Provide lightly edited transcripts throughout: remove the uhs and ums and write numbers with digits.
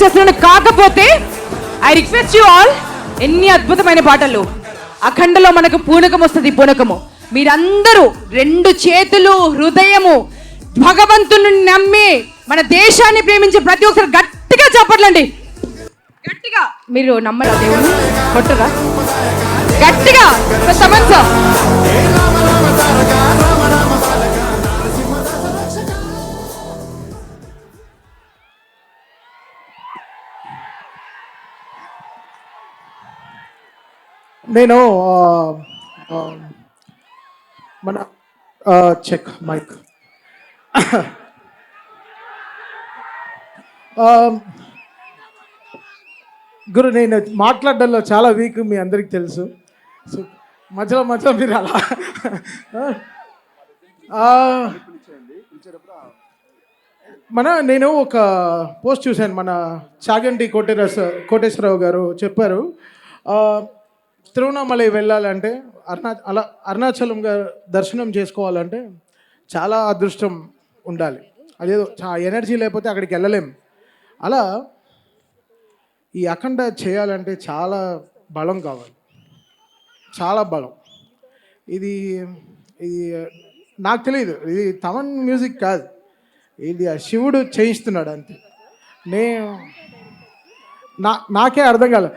చేస్తున్నాను. కాకపోతే I request you all, ఎన్ని అద్భుతమైన పాటలు. అఖండలో మనకు పూనకం వస్తుంది. పూనకము మీరందరూ రెండు చేతులు, హృదయము, భగవంతుని నమ్మి మన దేశాన్ని ప్రేమించే ప్రతి ఒక్కరు గట్టిగా చెప్పట్లండి. గట్టిగా మీరు నమ్మరా? దేవుడు కొట్టరా? గట్టిగా సమన్స. నేను మన చెక్ మైక్ గురు, నేను మాట్లాడడంలో చాలా వీక్, మీ అందరికి తెలుసు. సో మధ్యలో మధ్యలో మీరు అలా నేను ఒక పోస్ట్ చూశాను. మన చాగంటి కోటేశ్వరరావు గారు చెప్పారు, తిరువణామలై వెళ్ళాలంటే అరుణాచలం గారు దర్శనం చేసుకోవాలంటే చాలా అదృష్టం ఉండాలి. అదేదో ఎనర్జీ లేకపోతే అక్కడికి వెళ్ళలేం. అలా ఈ అఖండ చేయాలంటే చాలా బలం కావాలి, చాలా బలం. ఇది నాకు తెలియదు, ఇది తమన్ మ్యూజిక్ కాదు, ఇది ఆ శివుడు చేయిస్తున్నాడు అంతే. నాకే అర్థం కాలే.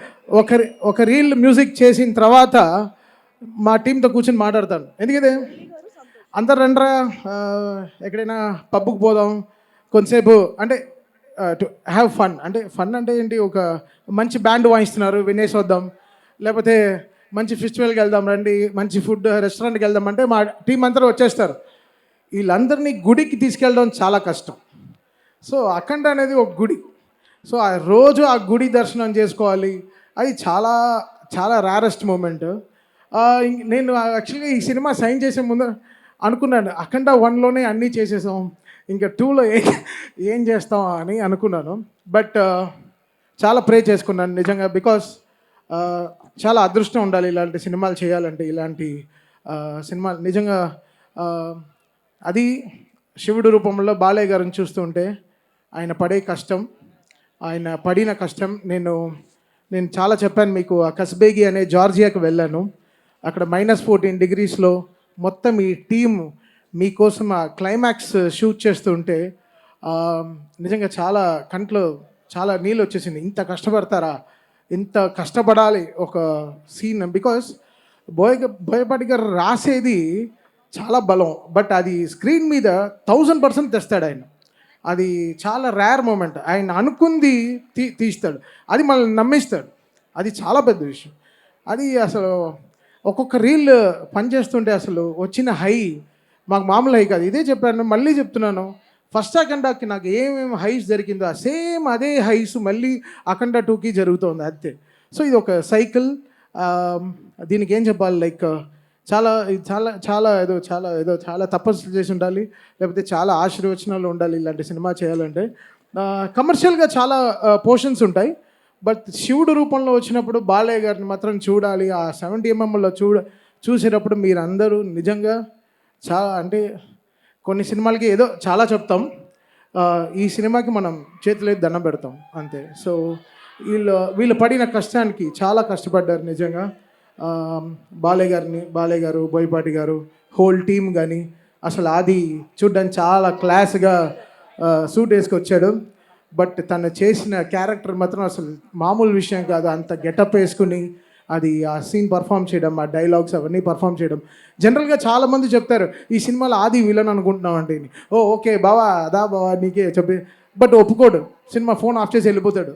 ఒక రీల్ మ్యూజిక్ చేసిన తర్వాత మా టీంతో కూర్చొని మాట్లాడతాను. ఎందుకంటే అందరు రండ్రా ఎక్కడైనా పబ్కి పోదాం కొంతసేపు, అంటే టు హ్యావ్ ఫన్. అంటే ఫన్ అంటే ఏంటి, ఒక మంచి బ్యాండ్ వాయిస్తున్నారు వినేసి వద్దాం, లేకపోతే మంచి ఫెస్టివల్కి వెళ్దాం రండి, మంచి ఫుడ్ రెస్టారెంట్కి వెళ్దాం అంటే మా టీం అందరూ వచ్చేస్తారు. వీళ్ళందరినీ గుడికి తీసుకెళ్ళడం చాలా కష్టం. సో అఖండ అనేది ఒక గుడి. సో ఆ రోజు ఆ గుడి దర్శనం చేసుకోవాలి, అది చాలా చాలా రేరెస్ట్ మూమెంట్. నేను యాక్చువల్గా ఈ సినిమా సైన్ చేసే ముందు అనుకున్నాను, అఖండ 1లోనే అన్నీ చేసేసాం, ఇంకా 2లో ఏం చేస్తాం అని అనుకున్నాను. బట్ చాలా ప్రే చేసుకున్నాను నిజంగా. బికాస్ చాలా అదృష్టం ఉండాలి ఇలాంటి సినిమాలు చేయాలంటే. ఇలాంటి సినిమాలు నిజంగా అది శివుడు రూపంలో బాలయ్య గారిని చూస్తుంటే ఆయన పడే కష్టం, ఆయన పడిన కష్టం నేను చాలా చెప్పాను మీకు. ఆ కస్బేగి అనే జార్జియాకి వెళ్ళాను. అక్కడ -14 degreesలో మొత్తం ఈ టీమ్ మీకోసం ఆ క్లైమాక్స్ షూట్ చేస్తుంటే నిజంగా చాలా కంట్లో చాలా నీళ్ళు వచ్చేసింది. ఇంత కష్టపడతారా, ఇంత కష్టపడాలి ఒక సీన్. బికాస్ బోయపాటి గారు రాసేది చాలా బలం, బట్ అది స్క్రీన్ మీద 1000% తెస్తాడు ఆయన. అది చాలా రేర్ మూమెంట్. ఆయన అనుకుంది తీస్తాడు, అది మనల్ని నమ్మిస్తాడు. అది చాలా పెద్ద విషయం. అది అసలు ఒక్కొక్క రీల్ పనిచేస్తుంటే అసలు వచ్చిన హై మాకు మామూలు హై కాదు. ఇదే చెప్పాను, మళ్ళీ చెప్తున్నాను, ఫస్ట్ అఖండాకి నాకు ఏమేమి హైస్ జరిగిందో సేమ్ అదే హైస్ మళ్ళీ అఖండ 2కి జరుగుతుంది అంతే. సో ఇది ఒక సైకిల్. దీనికి ఏం చెప్పాలి, లైక్ చాలా చాలా చాలా చాలా తపస్సు చేసి ఉండాలి, లేకపోతే చాలా ఆశీర్వచనాలు ఉండాలి ఇలాంటి సినిమా చేయాలంటే. కమర్షియల్గా చాలా పోర్షన్స్ ఉంటాయి, బట్ శివుడు రూపంలో వచ్చినప్పుడు బాలయ్య గారిని మాత్రం చూడాలి. ఆ 70mmలో చూసేటప్పుడు మీరందరూ నిజంగా చాలా, అంటే కొన్ని సినిమాలకి ఏదో చాలా చెప్తాం, ఈ సినిమాకి మనం చేతులైతే దండం పెడతాం అంతే. సో వీళ్ళు పడిన కష్టానికి చాలా కష్టపడ్డారు నిజంగా. బాలయ్య గారు, బోయపాటి గారు, హోల్ టీమ్ కానీ అసలు అది చూడ్డానికి చాలా క్లాస్గా సూట్ వేసుకొచ్చాడు. బట్ తను చేసిన క్యారెక్టర్ మాత్రం అసలు మామూలు విషయం కాదు. అంత గెటప్ వేసుకుని అది ఆ సీన్ పర్ఫామ్ చేయడం, ఆ డైలాగ్స్ అవన్నీ పర్ఫామ్ చేయడం. జనరల్గా చాలామంది చెప్తారు ఈ సినిమాలో ఆది విలన్ అనుకుంటున్నాం అంటే, ఓకే బావా అదా బావా నీకే చెప్పి, బట్ ఒప్పుకోడు. సినిమా ఫోన్ ఆఫ్ చేసి వెళ్ళిపోతాడు.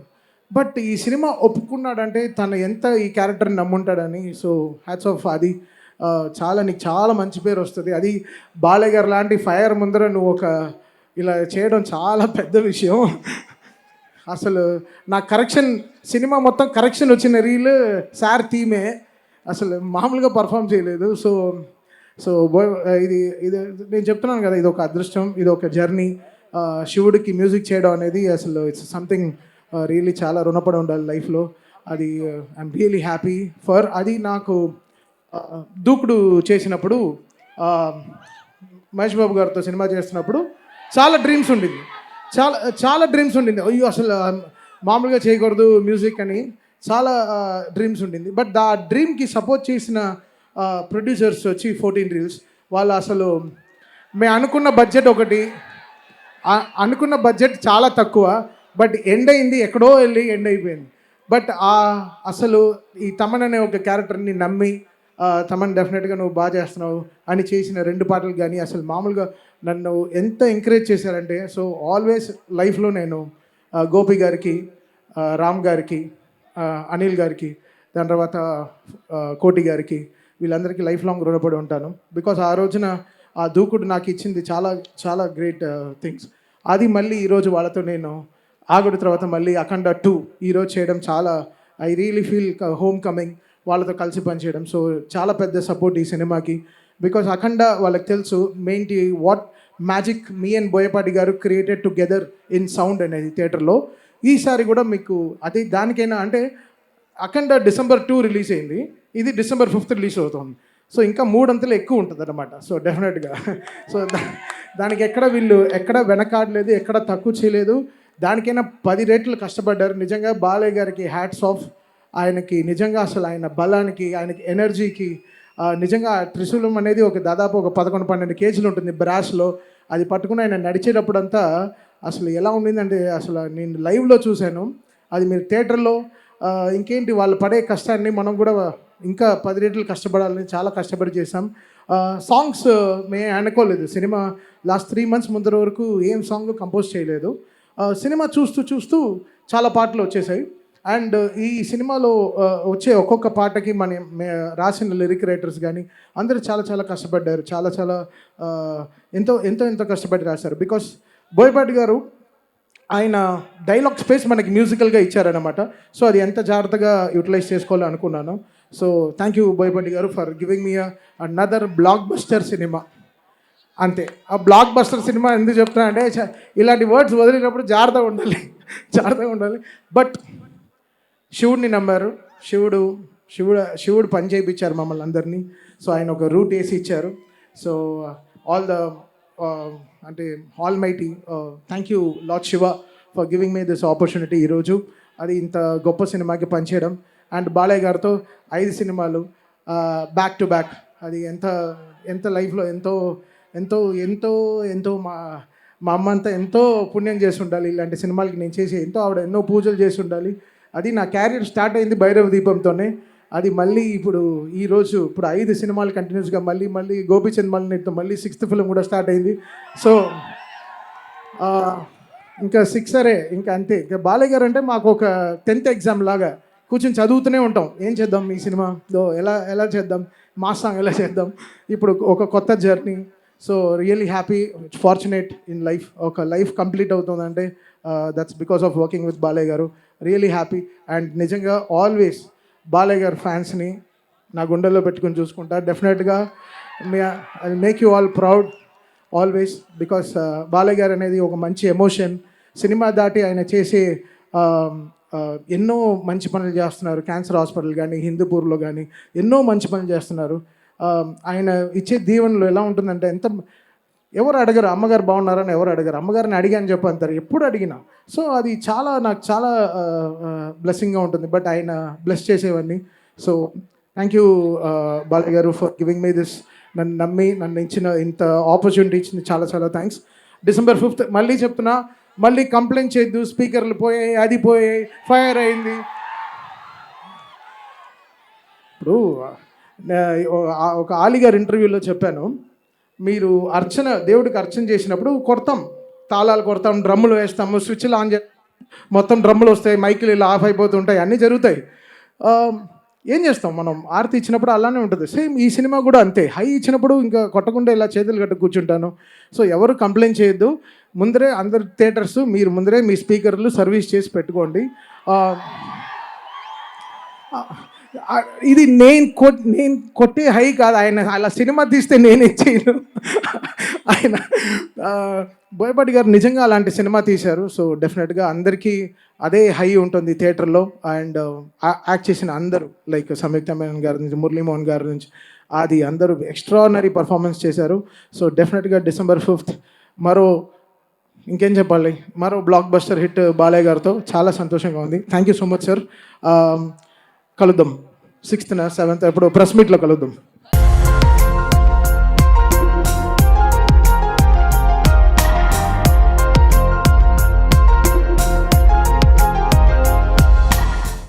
బట్ ఈ సినిమా ఒప్పుకున్నాడంటే తను ఎంత ఈ క్యారెక్టర్ని నమ్ముంటాడని. So hats off. అది నీకు చాలా మంచి పేరు వస్తుంది. అది బాలయ్య గారు లాంటి ఫైర్ ముందర నువ్వు ఇలా చేయడం చాలా పెద్ద విషయం. అసలు నా కరెక్షన్, సినిమా మొత్తం కరెక్షన్ వచ్చిన రీల్ సార్ థీమే, అసలు మామూలుగా పర్ఫామ్ చేయలేదు. సో ఇది నేను చెప్తున్నాను కదా, ఇది ఒక అదృష్టం, ఇది ఒక జర్నీ. శివుడికి మ్యూజిక్ చేయడం అనేది అసలు ఇట్స్ సంథింగ్ రియలీ చాలా రుణపడి ఉండాలి లైఫ్లో. అది ఐఎమ్ రియలీ హ్యాపీ ఫర్. అది నాకు దూకుడు చేసినప్పుడు, మహేష్ బాబు గారితో సినిమా చేస్తున్నప్పుడు చాలా డ్రీమ్స్ ఉండింది, చాలా డ్రీమ్స్ ఉండింది. అయ్యో అసలు మామూలుగా చేయకూడదు మ్యూజిక్ అని చాలా డ్రీమ్స్ ఉండింది. బట్ ఆ డ్రీమ్కి సపోర్ట్ చేసిన ప్రొడ్యూసర్స్ వచ్చి 14 రీల్స్ వాళ్ళు అసలు మేము అనుకున్న బడ్జెట్ ఒకటి, అనుకున్న బడ్జెట్ చాలా తక్కువ, బట్ ఎండ్ అయింది ఎక్కడో వెళ్ళి ఎండ్ అయిపోయింది. బట్ అసలు ఈ తమన్ అనే ఒక క్యారెక్టర్ని నమ్మి తమన్ డెఫినెట్గా నువ్వు బాగా చేస్తున్నావు అని చేసిన 2 పాటలు కానీ అసలు మామూలుగా నన్ను ఎంత ఎంకరేజ్ చేశారంటే, సో ఆల్వేస్ లైఫ్లో నేను గోపి గారికి, రామ్ గారికి, అనిల్ గారికి, దాని తర్వాత కోటి గారికి, వీళ్ళందరికీ లైఫ్ లాంగ్ రుణపడి ఉంటాను. బికాస్ ఆ రోజున ఆ దూకుడు నాకు ఇచ్చింది చాలా చాలా గ్రేట్ థింగ్స్. అది మళ్ళీ ఈరోజు వాళ్ళతో నేను ఆగుడు తర్వాత మళ్ళీ అఖండ 2 ఈరోజు చేయడం చాలా I really feel home coming వాళ్ళతో కలిసి పనిచేయడం. సో చాలా పెద్ద సపోర్ట్ ఈ సినిమాకి. బికాస్ అఖండ వాళ్ళకి తెలుసు మెయిన్టి what magic me and Boyapati garu created together in sound అనేది థియేటర్లో. ఈసారి కూడా మీకు అది దానికైనా అంటే అఖండ December 2 రిలీజ్ అయింది, ఇది December 5 రిలీజ్ అవుతుంది. సో ఇంకా 3 అంతలు ఎక్కువ ఉంటుంది అనమాట. సో డెఫినెట్గా సో దానికి ఎక్కడ వీళ్ళు ఎక్కడ వెనకాడలేదు, ఎక్కడ తక్కువ చేయలేదు. దానికైనా 10 రెట్లు కష్టపడ్డారు. నిజంగా బాలయ్య గారికి హ్యాట్స్ ఆఫ్. ఆయనకి నిజంగా అసలు ఆయన బలానికి, ఆయనకి ఎనర్జీకి నిజంగా త్రిశూలం అనేది ఒక దాదాపు ఒక 11-12 కేజీలు ఉంటుంది బ్రాష్లో. అది పట్టుకుని ఆయన నడిచేటప్పుడంతా అసలు ఎలా ఉండిందంటే అసలు నేను లైవ్లో చూశాను. అది మీరు థియేటర్లో ఇంకేంటి వాళ్ళు పడే కష్టాన్ని మనం కూడా ఇంకా 10 రెట్లు కష్టపడాలని చాలా కష్టపడి చేసాం. సాంగ్స్ మేము అనుకోలేదు. సినిమా లాస్ట్ 3 months ముందర వరకు ఏం సాంగ్ కంపోజ్ చేయలేదు. సినిమా చూస్తూ చూస్తూ చాలా పాటలు వచ్చేసాయి. అండ్ ఈ సినిమాలో వచ్చే ఒక్కొక్క పాటకి రాసిన లిరిక్ రైటర్స్ కానీ అందరూ చాలా చాలా కష్టపడ్డారు. చాలా చాలా ఎంతో ఎంతో ఎంతో కష్టపడి రాశారు. బికాస్ బోయపాటి గారు ఆయన డైలాగ్ స్పేస్ మనకి మ్యూజికల్గా ఇచ్చారనమాట. సో అది ఎంత జాగ్రత్తగా యూటిలైజ్ చేసుకోవాలో అనుకున్నాను. సో థ్యాంక్ యూ బోయపాటి గారు for giving me another block buster cinema. అంతే. ఆ బ్లాక్ బస్టర్ సినిమా ఎందుకు చెప్తున్నా అంటే ఇలాంటి వర్డ్స్ వదిలినప్పుడు జాగ్రత్తగా ఉండాలి. బట్ శివుడిని నమ్మారు. శివుడు పని చేయించారు మమ్మల్ని అందరినీ. సో ఆయన ఒక రూట్ వేసి ఇచ్చారు. So all mighty thank you lord Shiva for giving me this opportunity ఈరోజు. అది ఇంత గొప్ప సినిమాకి పనిచేయడం. అండ్ బాలయ్య గారితో 5 సినిమాలు బ్యాక్ టు బ్యాక్. అది ఎంత లైఫ్లో ఎంతో ఎంతో ఎంతో ఎంతో మా అమ్మ అంతా ఎంతో పుణ్యం చేసి ఉండాలి. ఇలాంటి సినిమాలకి నేను చేసి ఆవిడ ఎన్నో పూజలు చేసి ఉండాలి. అది నా క్యారియర్ స్టార్ట్ అయింది భైరవ దీపంతోనే. అది మళ్ళీ ఇప్పుడు 5 సినిమాలు కంటిన్యూస్గా మళ్ళీ గోపీచంద్ మళ్ళీ 6th ఫిలిం కూడా స్టార్ట్ అయింది. సో ఇంకా 6 ఇంకా అంతే. ఇంకా బాలయ్య గారు అంటే మాకు ఒక 10th ఎగ్జామ్ లాగా కూర్చొని చదువుతూనే ఉంటాం. ఏం చేద్దాం ఈ సినిమాలో, ఎలా చేద్దాం, మాస్ సాంగ్ ఎలా చేద్దాం, ఇప్పుడు ఒక కొత్త journey. So really happy, fortunate in life. ఒక లైఫ్ కంప్లీట్ అవుతుందంటే that's because of working with Balayya garu. Really happy. And నిజంగా ఆల్వేస్ బాలయ్య గారు ఫ్యాన్స్ని నా గుండెల్లో పెట్టుకుని చూసుకుంటా. డెఫినెట్గా I make you all proud always. Because Balayya garu అనేది ఒక మంచి ఎమోషన్. సినిమా దాటి ఆయన చేసే ఎన్నో మంచి పనులు చేస్తున్నారు. క్యాన్సర్ హాస్పిటల్ కానీ, హిందూపూర్లో కానీ ఎన్నో మంచి పనులు చేస్తున్నారు. ఆయన ఇచ్చే దీవెనలు ఎలా ఉంటుందంటే ఎవరు అడగరు అమ్మగారు బాగున్నారని, ఎవరు అడగరు. అమ్మగారిని అడిగాను చెప్పి అంటారు ఎప్పుడు అడిగినా. సో అది నాకు చాలా బ్లెస్సింగ్గా ఉంటుంది. బట్ ఆయన బ్లెస్ చేసేవన్నీ. సో థ్యాంక్ యూ బాలయ్య గారు ఫర్ గివింగ్ మీ దిస్. నన్ను నమ్మి ఇంత ఆపర్చునిటీ ఇచ్చింది చాలా చాలా థ్యాంక్స్. December 5 మళ్ళీ చెప్తున్నా, మళ్ళీ కంప్లైంట్ చేయొద్దు. స్పీకర్లు పోయాయి, అది పోయాయి, ఫైర్ అయింది. ఇప్పుడు ఒక ఆలిగారు ఇంటర్వ్యూలో చెప్పాను, మీరు దేవుడికి అర్చన చేసినప్పుడు తాళాలు కొడతాం, డ్రమ్ములు వేస్తాము, స్విచ్లు ఆన్ చేస్తాం, మొత్తం డ్రమ్ములు వస్తాయి, మైకులు ఇలా ఆఫ్ అయిపోతుంటాయి, అన్నీ జరుగుతాయి. ఏం చేస్తాం మనం? ఆరతి ఇచ్చినప్పుడు అలానే ఉంటుంది. సేమ్ ఈ సినిమా కూడా అంతే. హై ఇచ్చినప్పుడు ఇంకా కొట్టకుండా ఇలా చేతులు కట్టు కూర్చుంటాను. సో ఎవరు కంప్లైంట్ చేయొద్దు. ముందరే అందరు థియేటర్స్ మీరు ముందరే మీ స్పీకర్లు సర్వీస్ చేసి పెట్టుకోండి. ఇది నేను కొట్టే హై కాదు. ఆయన అలా సినిమా తీస్తే నేనేం చేయను. ఆయన బోయపాటి గారు నిజంగా అలాంటి సినిమా తీశారు. సో డెఫినెట్గా అందరికీ అదే హై ఉంటుంది థియేటర్లో. అండ్ యాక్ట్ చేసిన అందరూ లైక్ సంయుక్త మేనన్ గారి నుంచి, మురళీమోహన్ గారి నుంచి, అది అందరూ ఎక్స్ట్రాడినరీ పర్ఫార్మెన్స్ చేశారు. సో డెఫినెట్గా December 5 మరో ఇంకేం చెప్పాలి, మరో బ్లాక్ బస్టర్ హిట్ బాలయ్య గారితో చాలా సంతోషంగా ఉంది. Thank you so much sir. కలుద్దాం 6th 7th ఎప్పుడు ప్రెస్ మీట్లో కలుద్దాం.